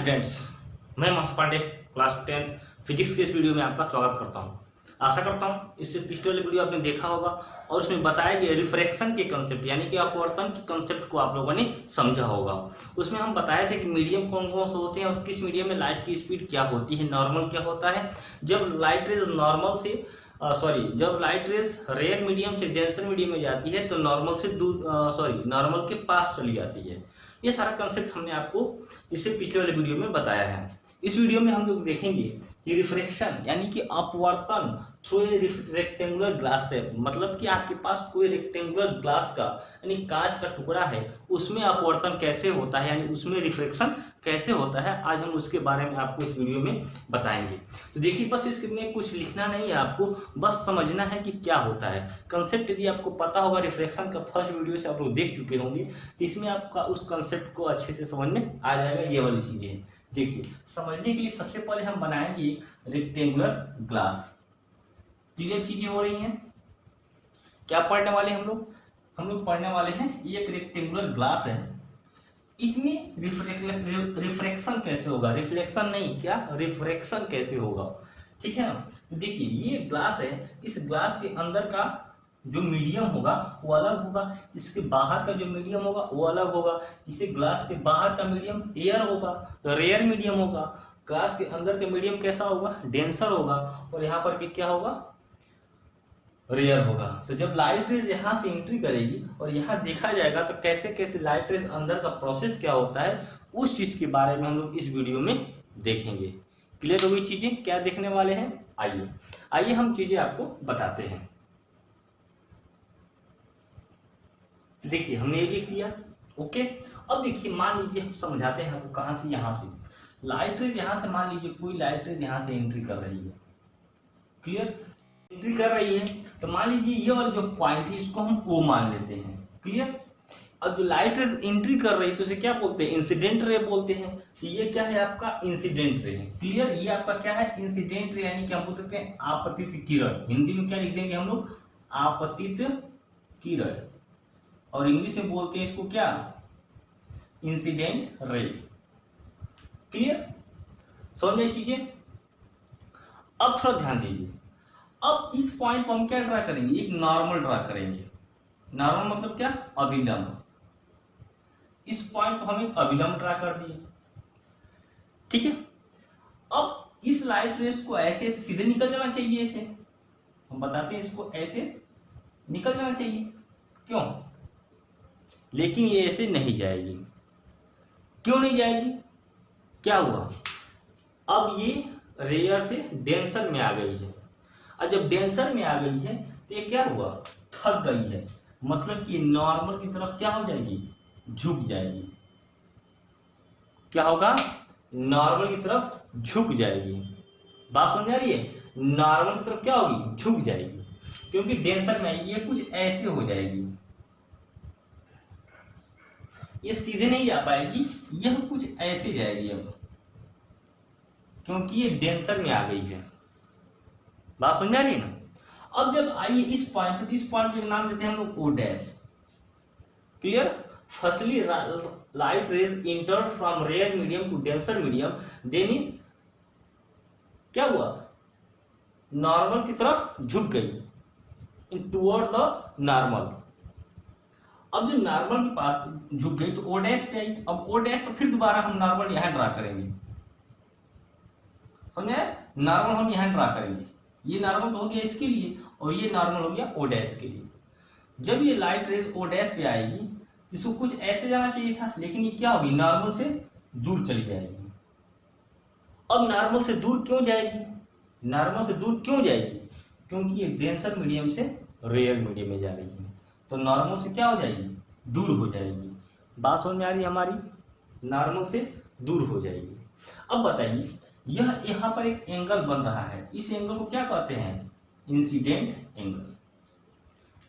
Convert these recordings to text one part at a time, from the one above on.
Students, मैं मानस Pandey class 10 physics के इस वीडियो में आपका स्वागत करता हूं। आशा करता हूं इससे पिछले वाले वीडियो आपने देखा होगा और उसमें बताया गया रिफ्रैक्शन के कंसेप्ट यानी कि अपवर्तन के कंसेप्ट को आप लोगों ने समझा होगा। उसमें हम बताए थे कि मीडियम कौन कौन से होते हैं और किस मीडियम में लाइट की स्पीड क्या होती है, नॉर्मल क्या होता है। जब लाइट रेज जब लाइट रेज रेयर मीडियम से डेंसर मीडियम में जाती है तो नॉर्मल से नॉर्मल के पास चली जाती है। ये सारा कंसेप्ट हमने आपको इससे पिछले वाले वीडियो में बताया है। इस वीडियो में हम लोग देखेंगे कि रिफ्रैक्शन यानी कि अपवर्तन थ्रू ए रेक्टेंगुलर ग्लास से, मतलब कि आपके पास कोई रेक्टेंगुलर ग्लास का यानी कांच का टुकड़ा है, उसमें अपवर्तन कैसे होता है यानी उसमें रिफ्रैक्शन कैसे होता है, आज हम उसके बारे में आपको इस वीडियो में बताएंगे। तो देखिए, बस इसमें कुछ लिखना नहीं है, आपको बस समझना है कि क्या होता है। कंसेप्ट यदि आपको पता होगा, रिफ्रैक्शन का फर्स्ट वीडियो से आप लोग देख चुके होंगे, तो इसमें आपका उस कंसेप्ट को अच्छे से समझ में आ जाएगा। ये वाली चीजें देखिए, समझने के लिए सबसे पहले हम बनाएंगे रेक्टेंगुलर ग्लास। क्लियर चीजें हो रही हैं? क्या पढ़ने वाले हम लोग पढ़ने वाले हैं एक रेक्टेंगुलर ग्लास है, इसमें रिफ्रैक्शन कैसे होगा, रिफ्लेक्शन नहीं, क्या रिफ्रैक्शन कैसे होगा, ठीक है ना। तो देखिए, ये ग्लास है, इस ग्लास के अंदर का जो मीडियम होगा वो अलग होगा, इसके बाहर का जो मीडियम होगा वो अलग होगा। इसे ग्लास के बाहर का मीडियम एयर होगा तो रेयर मीडियम होगा, ग्लास के अंदर का मीडियम कैसा होगा, डेंसर होगा, और यहाँ पर भी क्या होगा, रेयर होगा। तो जब लाइट रेज यहाँ से एंट्री करेगी और यहाँ देखा जाएगा तो कैसे कैसे लाइट रेज अंदर का प्रोसेस क्या होता है, उस चीज के बारे में हम लोग इस वीडियो में देखेंगे। क्लियर हो गई चीजें? क्या देखने वाले हैं, आइए हम चीजें आपको बताते हैं। देखिए, हमने ये लिख दिया, ओके। अब देखिए, मान लीजिए हम समझाते हैं आपको कहाँ से, यहाँ से लाइट रेज, यहाँ से मान लीजिए कोई लाइट रेज यहाँ से एंट्री कर रही है, क्लियर, एंट्री कर रही है। तो मान लीजिए ये वाला जो पॉइंट है इसको हम O मान लेते हैं, क्लियर। अब जो लाइट रेज एंट्री कर रही है तो इसे क्या बोलते हैं, इंसिडेंट रे बोलते हैं। तो ये क्या है, आपका इंसिडेंट रे है, क्लियर। ये आपका क्या है, इंसिडेंट रे, यानी कि हम बोल सकते हैं आपतित किरण। हिंदी में क्या लिख देंगे हम लोग, आपतित किरण, और इंग्लिश में बोलते हैं इसको क्या, इंसिडेंट रे। क्लियर, समझ में चीजें? अब थोड़ा ध्यान दीजिए, अब इस पॉइंट को हम क्या ड्रा करेंगे, एक नॉर्मल ड्रा करेंगे। नॉर्मल मतलब क्या, अभिलंब। इस पॉइंट को हम एक अभिलंब ड्रा कर दिए, ठीक है। अब इस लाइट रेस को ऐसे सीधे निकल जाना चाहिए, ऐसे हम बताते हैं, इसको ऐसे निकल जाना चाहिए, क्यों, लेकिन ये ऐसे नहीं जाएगी। क्यों नहीं जाएगी, क्या हुआ, अब ये रेयर से डेंसर में आ गई है, और जब डेंसर में आ गई है तो ये क्या हुआ, थक गई है, मतलब कि नॉर्मल की तरफ क्या हो जाएगी, झुक जाएगी। क्या होगा, नॉर्मल की तरफ झुक जाएगी। बात समझ आ रही है, नॉर्मल की तरफ क्या होगी, झुक जाएगी, क्योंकि डेंसर में ये कुछ ऐसे हो जाएगी, ये सीधे नहीं जा पाएगी, यह कुछ ऐसे जाएगी अब, क्योंकि ये डेंसर में आ गई है। बात समझ आ रही है ना। अब जब आइए इस पॉइंट का नाम देते हैं हम लोग O dash, clear. Firstly light rays entered from rare medium to denser medium, then is क्या हुआ, नॉर्मल की तरफ झुक गई, टुवर्ड द नॉर्मल। अब जब नॉर्मल के पास झुक गई तो O डैश पे आई। अब O डैश पर फिर दोबारा हम नॉर्मल यहां ड्रा करेंगे, समझे, नॉर्मल हम यहां ड्रा करेंगे। ये नॉर्मल हो गया इसके लिए और ये नॉर्मल हो गया O डैश के लिए। जब ये लाइट रेज O डैश पे आएगी, इसको कुछ ऐसे जाना चाहिए था, लेकिन ये क्या होगी, नॉर्मल से दूर चली जाएगी। अब नॉर्मल से दूर क्यों जाएगी, नॉर्मल से दूर क्यों जाएगी, क्योंकि ये डेंसर मीडियम से रेयर मीडियम में जा रही है, तो नॉर्मल से क्या हो जाएगी, दूर हो जाएगी। बात समझ में आ रही है हमारी, नॉर्मल से दूर हो जाएगी। अब बताइए, यह यहाँ पर एक एंगल बन रहा है, इस एंगल को क्या कहते हैं, इंसिडेंट एंगल,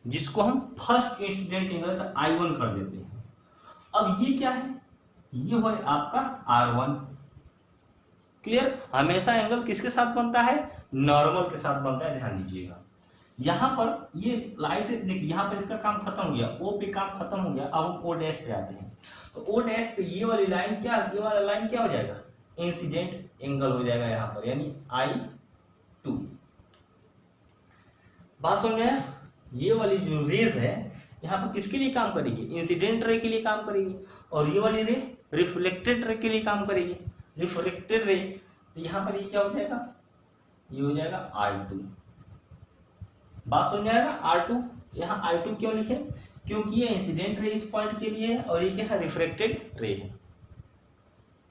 जिसको हम फर्स्ट इंसिडेंट एंगल का I1 कर देते हैं। अब ये क्या है, ये हुआ आपका R1, क्लियर। हमेशा एंगल किसके साथ बनता है, नॉर्मल के साथ बनता है, ध्यान दीजिएगा। यहाँ पर ये लाइट देखिए, यहाँ पर इसका काम खत्म हो गया, O पे काम खत्म हो गया, अब हम O डैश पे आते हैं। तो O डैश पे ये वाली लाइन क्या, ये वाला लाइन क्या हो जाएगा, इंसिडेंट एंगल हो जाएगा यहाँ पर, यानी I2। बात समझ में आया? ये वाली जो रेज है यहाँ पर किसके लिए काम करेगी? इंसिडेंट रे के लिए काम करेगी। और ये वाली रे रिफ्लेक्टेड रे के लिए काम करेगी, रिफ्लेक्टेड रे। तो यहाँ पर ये क्या हो जाएगा? ये हो जाएगा R2। बात समझ में आएगा? R2। यहाँ I2 क्यों लिखे? क्योंकि ये इंसिडेंट रे इस पॉइंट के लिए है और ये क्या है? रिफ्लेक्टेड रे है।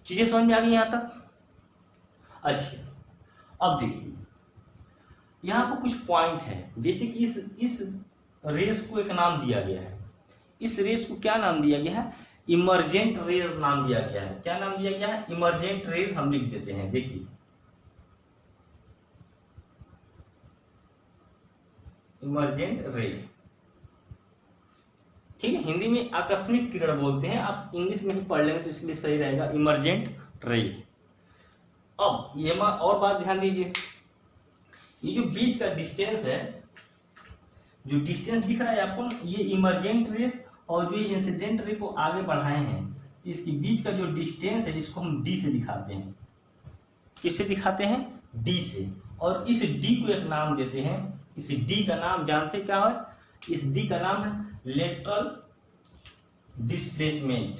चीजें समझ में आ गई यहाँ तक? अच्छा, अब देखिए यहाँ पर कुछ पॉइंट है, जैसे कि इस रेस को एक नाम दिया गया है। इस रेस को क्या नाम दिया गया है? इमर्जेंट रेज नाम दिया गया है। क्या नाम दिया गया है? इमर्जेंट रेज हम लिख देते हैं। देखिए इमर्जेंट रे, ठीक है, हिंदी में आकस्मिक किरण बोलते हैं, आप इंग्लिश में ही पढ़ लेंगे तो इसलिए सही रहेगा, इमर्जेंट रे। अब ये और बात ध्यान दीजिए, ये जो बीच का डिस्टेंस है, जो डिस्टेंस दिख रहा है आपको, ये इमर्जेंट रेस और जो इंसिडेंट रे को आगे बढ़ाए हैं, इसके बीच का जो डिस्टेंस है इसको हम डी से दिखाते हैं। किससे दिखाते हैं? डी से। और इस डी को एक नाम देते हैं। इस डी का नाम जानते क्या है? इस डी का नाम है लेटरल डिस्प्लेसमेंट।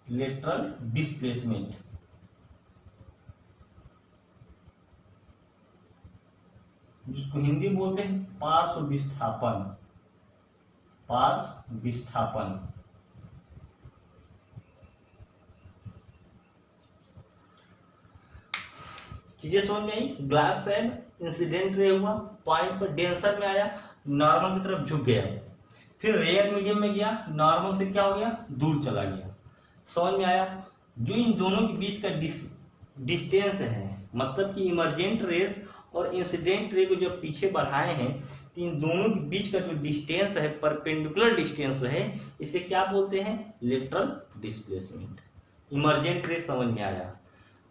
लेटरल डिस्प्लेसमेंट, जिसको हिंदी बोलते हैं पार्श्व विस्थापन। पार्श्व विस्थापन। चीजें समझ में आई? ग्लास स्लैब इंसिडेंट रे हुआ, पॉइंट पर डेंसर में आया, नॉर्मल की तरफ झुक गया, फिर रेयर मीडियम में गया, नॉर्मल से क्या हो गया? दूर चला गया। समझ में आया? जो इन दोनों के बीच का डिस्टेंस है, मतलब कि इमर्जेंट रेस और इंसिडेंट रे को जब पीछे बढ़ाए हैं तो इन दोनों के बीच का जो डिस्टेंस है, परपेंडिकुलर डिस्टेंस है, इसे क्या बोलते हैं? Lateral displacement. इमर्जेंट रे समझ में आया?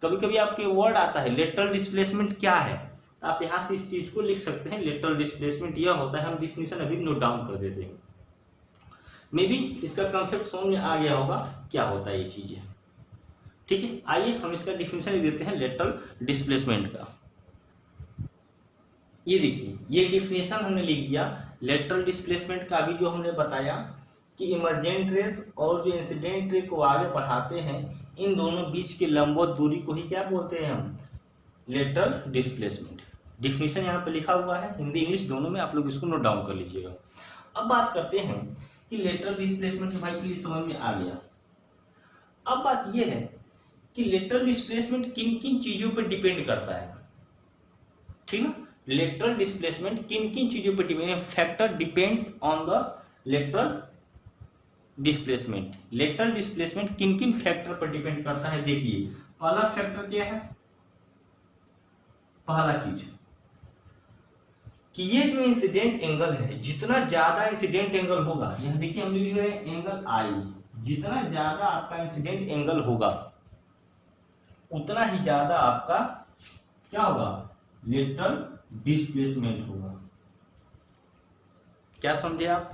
कभी कभी आपके वर्ड आता है लेटरल डिस्प्लेसमेंट क्या है, तो आप यहाँ से इस चीज को लिख सकते हैं, लेटरल डिस्प्लेसमेंट यह होता है। हम डिफिनीशन अभी नोट डाउन कर देते हैं, मे बी इसका कंसेप्ट समझ में आ गया होगा क्या होता है ये चीजें। ठीक है, आइए हम इसका डिफिनीशन लिख देते हैं लेटरल डिस्प्लेसमेंट का। ये देखिए, ये डिफिनेशन हमने लिख दिया लेटरल डिस्प्लेसमेंट का। अभी जो हमने बताया कि इमर्जेंट रेस और जो इंसिडेंट रे को आगे बढ़ाते हैं, इन दोनों बीच के लंबवत दूरी को ही क्या बोलते हैं हम? Lateral displacement. डिफिनेशन यहाँ पे लिखा हुआ है, हिंदी इंग्लिश दोनों में, आप लोग इसको नोट डाउन कर लीजिएगा। अब बात करते हैं कि लेटरल डिस्प्लेसमेंट भाई के लिए समझ में आ गया। अब बात यह है कि लेटरल डिस्प्लेसमेंट किन किन चीजों पर डिपेंड करता है, ठीक है? लेटरल डिस्प्लेसमेंट किन किन चीजों पर depend? Factor depends on the lateral displacement. Lateral displacement किन किन फैक्टर पर डिपेंड करता है? देखिए, पहला फैक्टर क्या है? पहला चीज कि ये जो इंसिडेंट एंगल है, जितना ज्यादा इंसिडेंट एंगल होगा, यहां देखिए हम लिख रहे हैं एंगल आई, जितना ज्यादा आपका इंसिडेंट एंगल होगा उतना ही ज्यादा आपका क्या होगा? लेटरल डिस्प्लेसमेंट होगा। क्या समझे आप?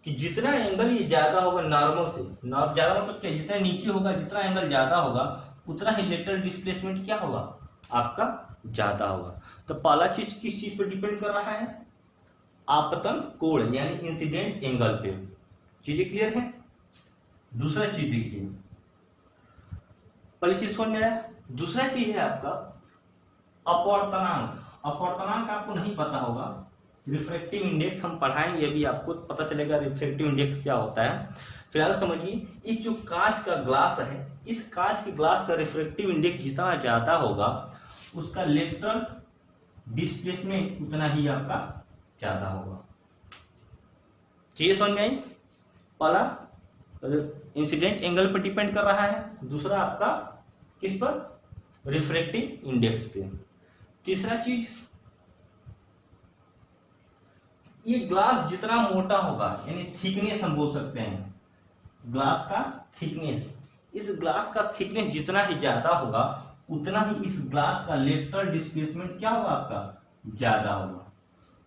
कि जितना एंगल ये ज्यादा होगा नॉर्मल से, ज्यादा मतलब क्या? जितना नीचे होगा, जितना एंगल ज्यादा होगा उतना ही लेटरल डिस्प्लेसमेंट क्या होगा? आपका ज्यादा होगा। तो पहला चीज किस चीज पर डिपेंड कर रहा है? आपतन कोण यानी इंसिडेंट एंगल पे। चीजें क्लियर है? दूसरा चीज देखिए, पहली चीज समझ में आया। दूसरा चीज है आपका अपवर्तनांक। अपवर्तनांक आपको नहीं पता होगा, रिफ्रैक्टिव इंडेक्स हम पढ़ाएंगे, अभी आपको पता चलेगा रिफ्रैक्टिव इंडेक्स क्या होता है। फिलहाल समझिए, इस जो कांच का ग्लास है, इस कांच के ग्लास का रिफ्रैक्टिव इंडेक्स जितना ज्यादा होगा उसका लेटरल डिस्प्लेसमेंट उतना ही आपका ज्यादा होगा। चीजें समझ में आई? पहला इंसिडेंट एंगल पर डिपेंड कर रहा है, दूसरा आपका किस पर? रिफ्रैक्टिव इंडेक्स पे। तीसरा चीज, ये ग्लास जितना मोटा होगा, यानी थिकनेस हम बोल सकते हैं, ग्लास का थिकनेस, इस ग्लास का थिकनेस जितना ही ज्यादा होगा उतना ही इस ग्लास का लेटरल डिस्प्लेसमेंट क्या होगा? आपका ज्यादा होगा।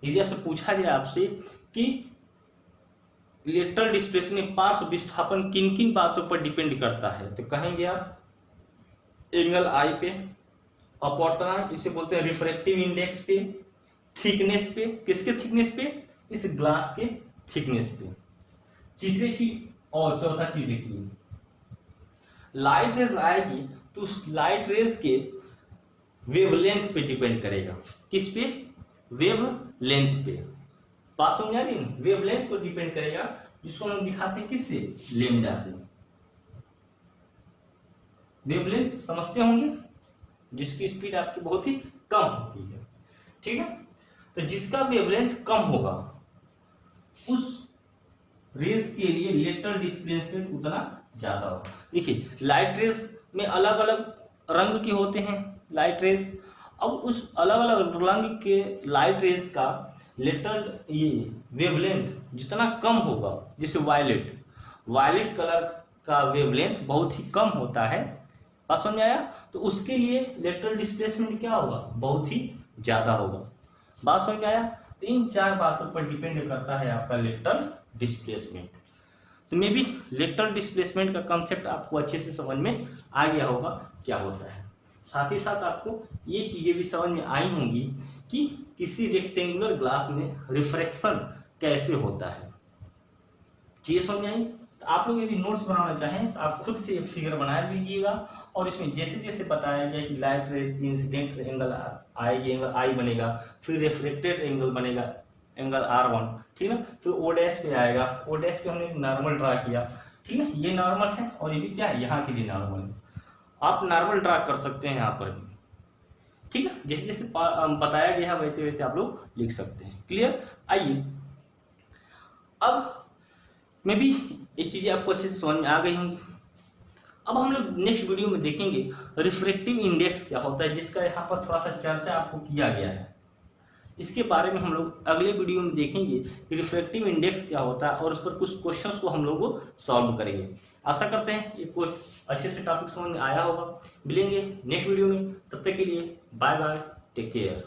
यदि आपसे पूछा जाए आपसे कि लेटरल डिस्प्लेसमेंट पार्श्व विस्थापन किन किन बातों पर डिपेंड करता है, तो कहेंगे आप एंगल आई पे, अपवर्तनांक इसे बोलते हैं रिफ्रैक्टिव इंडेक्स पे, थिकनेस पे, किसके थिकनेस पे, इस ग्लास के थिकनेस पे। तीसरी चीज और चौथा चीज देखिए, लाइट रेज आएगी तो उस लाइट रेज के वेवलेंथ पे डिपेंड करेगा। किस पे? वेवलेंथ पे। बात समझ आ रही है? वेवलेंथ पर डिपेंड करेगा, जिसको हम दिखाते हैं किससे? लैम्डा से। वेवलेंथ समझते होंगे, जिसकी स्पीड आपकी बहुत ही कम होती है, ठीक है। तो जिसका वेवलेंथ कम होगा उस रेज के लिए लेटरल डिस्प्लेसमेंट उतना ज्यादा होगा। देखिए लाइट रेज में अलग अलग रंग के होते हैं लाइट रेज। अब उस अलग अलग रंग के लाइट रेज का लेटरल ये वेवलेंथ जितना कम होगा, जैसे वायलेट कलर का वेवलेंथ बहुत ही कम होता है, बात समझ आया, तो उसके लिए लेटरल डिस्प्लेसमेंट क्या होगा? बहुत ही ज्यादा होगा। बात समझ आया? तो इन चार बातों पर डिपेंड करता है आपका लेटरल डिस्प्लेसमेंट। तो मे बी लेटरल डिस्प्लेसमेंट का कंसेप्ट आपको अच्छे से समझ में आ गया होगा क्या होता है। साथ ही साथ आपको ये चीजें भी समझ में आई होंगी कि किसी रेक्टेंगुलर ग्लास में रिफ्रैक्शन कैसे होता है। चीजें समझ में आई? तो आप लोग यदि नोट्स बनाना चाहें तो आप खुद से एक फिगर बना लीजिएगा, और इसमें जैसे जैसे बताया गया कि लाइट रेज इंसिडेंट एंगल आएगी, एंगल आई बनेगा, फिर रिफ्लेक्टेड एंगल बनेगा एंगल R1, ठीक है। फिर O डैश पे आएगा, O डैश पे हमने नॉर्मल ड्रा किया, ठीक है, ये नॉर्मल है और ये भी क्या है, यहाँ के लिए नॉर्मल है। आप नॉर्मल ड्रा कर सकते हैं यहाँ पर भी, ठीक है। जैसे जैसे बताया गया है वैसे वैसे आप लोग लिख सकते हैं। क्लियर? आइए अब मे भी ये चीजें आपको अच्छे से समझ में आ गई होंगी। अब हम लोग नेक्स्ट वीडियो में देखेंगे रिफ्रैक्टिव इंडेक्स क्या होता है, जिसका यहाँ पर थोड़ा सा चर्चा आपको किया गया है। इसके बारे में हम लोग अगले वीडियो में देखेंगे कि रिफ्रैक्टिव इंडेक्स क्या होता है, और उस पर कुछ क्वेश्चंस को हम लोग सॉल्व करेंगे। आशा करते हैं ये अच्छे से टॉपिक समझ में आया होगा। मिलेंगे नेक्स्ट वीडियो में, तब तक के लिए बाय बाय, टेक केयर।